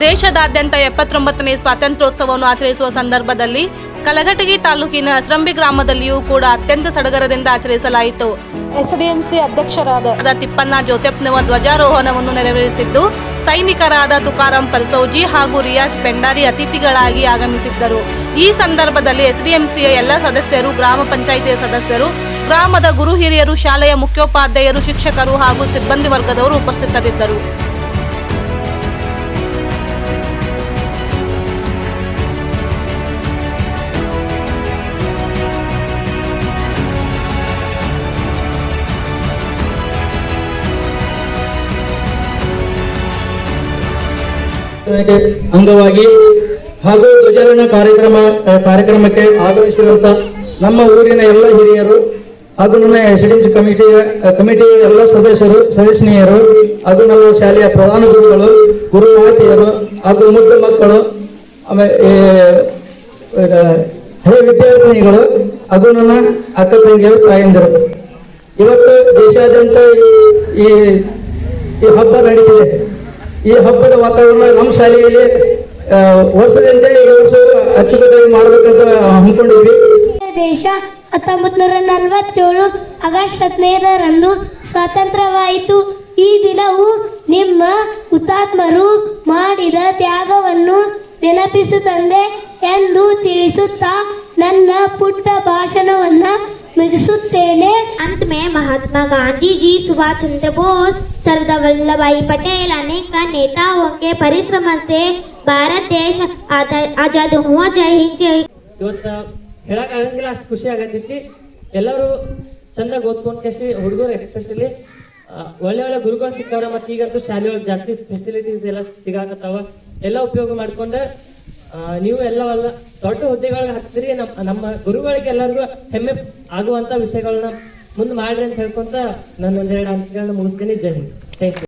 ದೇಶದಾದ್ಯಂತ 79ನೇ ಸ್ವಾತಂತ್ರ್ಯೋತ್ಸವವನ್ನು ಆಚರಿಸುವ ಸಂದರ್ಭದಲ್ಲಿ ಕಲಘಟಗಿ ತಾಲೂಕಿನ ಅಸ್ರಂಬಿ ಗ್ರಾಮದಲ್ಲಿಯೂ ಕೂಡ ಅತ್ಯಂತ ಸಡಗರದಿಂದ ಆಚರಿಸಲಾಯಿತು. ಎಸ್ಡಿಎಂಸಿ ಅಧ್ಯಕ್ಷರಾದ ತಿಪ್ಪಣ್ಣ ಜ್ಯೋತೆಪ್ನವ ಧ್ವಜಾರೋಹಣವನ್ನು ನೆರವೇರಿಸಿದ್ದು, ಸೈನಿಕರಾದ ತುಕಾರಾಂ ಪರ್ಸೌಜಿ ಹಾಗೂ ರಿಯಾಜ್ ಪೆಂಡಾರಿ ಅತಿಥಿಗಳಾಗಿ ಆಗಮಿಸಿದ್ದರು. ಈ ಸಂದರ್ಭದಲ್ಲಿ ಎಸ್ಡಿಎಂಸಿಯ ಎಲ್ಲ ಸದಸ್ಯರು, ಗ್ರಾಮ ಪಂಚಾಯಿತಿಯ ಸದಸ್ಯರು, ಗ್ರಾಮದ ಗುರು ಹಿರಿಯರು, ಶಾಲೆಯ ಮುಖ್ಯೋಪಾಧ್ಯಾಯರು, ಶಿಕ್ಷಕರು ಹಾಗೂ ಸಿಬ್ಬಂದಿ ವರ್ಗದವರು ಉಪಸ್ಥಿತರಿದ್ದರು. ಅಂಗವಾಗಿ ಹಾಗೂ ಧ್ವಜಾರೋಹಣ ಕಾರ್ಯಕ್ರಮಕ್ಕೆ ಆಗಮಿಸಿರುವಂತ ನಮ್ಮ ಊರಿನ ಎಲ್ಲ ಹಿರಿಯರು ಹಾಗೂ ನನ್ನ ಎಸ್ಡಿಎಂಸಿ ಕಮಿಟಿಯ ಎಲ್ಲ ಸದಸ್ಯನಿಯರು ಹಾಗೂ ನಮ್ಮ ಶಾಲೆಯ ಪ್ರಧಾನ ಗುರುಗಳು, ಗುರು ಮಾತೆಯರು ಹಾಗೂ ಮುದ್ದು ಮಕ್ಕಳು, ಹಳೆ ವಿದ್ಯಾರ್ಥಿನಿಗಳು ಹಾಗೂ ನನ್ನ ಅಕ್ಕ ತಂಗಿಯರು, ತಾಯಂದಿರು, ಇವತ್ತು ದೇಶಾದ್ಯಂತ ಈ ಹಬ್ಬ ನಡೀತಿದೆ. ಈ ಹಬ್ಬದ ವಾತಾವರಣ ನಮ್ಮ ಶಾಲೆಯಲ್ಲಿ ವರ್ಷದಂತೆ ಈ ವರ್ಷ ಅಚ್ಚುಕಟ್ಟಾಗಿ ಮಾಡಬೇಕಂತ ಹಮ್ಮಿಕೊಂಡಿದ್ವಿ. ದೇಶ 1947 ಆಗಸ್ಟ್ 15ರಂದು ಸ್ವಾತಂತ್ರ್ಯವಾಯಿತು. ಈ ದಿನವು ನಿಮ್ಮ ಹುತಾತ್ಮರು ಮಾಡಿದ ತ್ಯಾಗವನ್ನು ನೆನಪಿಸುತ್ತದೆ ಎಂದು ತಿಳಿಸುತ್ತಾ ನನ್ನ ಪುಟ್ಟ ಭಾಷಣವನ್ನ मुगिसुत्तेने। अंत में महात्मा गांधी जी, सुभाष चंद्र बोस, सरदार वल्लभ भाई पटेल अनेक नेताओं के परिश्रम से भारत देश आजाद हुआ. जय हिंद जय. ಇವತ್ತು ಹೇಳಕ್ಕಾಗಂಗಿಲ್ಲ, ಅಷ್ಟು ಖುಷಿ ಆಗತ್ತೈತಿ. ಎಲ್ಲರೂ ಚಂದಾಗಿ ಓದ್ಕೊಂಡು ಕೇಸಿ ಹುಡುಗರು ಎಸ್ಪೆಷಲಿ ಒಳ್ಳೆ ಗುರುಗಳು ಸಿಕ್ಕಾರ. ಮತ್ತು ಈಗಂತೂ ಶಾಲೆಯೊಳಗೆ ಜಾಸ್ತಿ ಫೆಸಿಲಿಟೀಸ್ ಎಲ್ಲ ಸಿಗಾಕತ್ತಾವ. ಎಲ್ಲ ಉಪಯೋಗ ಮಾಡ್ಕೊಂಡು ನೀವು ಎಲ್ಲವಲ್ಲ ದೊಡ್ಡ ಹುದ್ದೆಗಳಿಗೆ ಹತ್ತಿರಿ. ನಮ್ಮ ಗುರುಗಳಿಗೆ ಎಲ್ಲರಿಗೂ ಹೆಮ್ಮೆ ಆಗುವಂತ ವಿಷಯಗಳನ್ನ ಮುಂದೆ ಮಾಡ್ರಿ ಅಂತ ಹೇಳ್ಕೊಂತ ನಾನು ಒಂದೆರಡು ಅಂಶಗಳನ್ನ ಮುಗಿಸ್ತೀನಿ. ಜೈ ಹಿಂದ್. Thank you.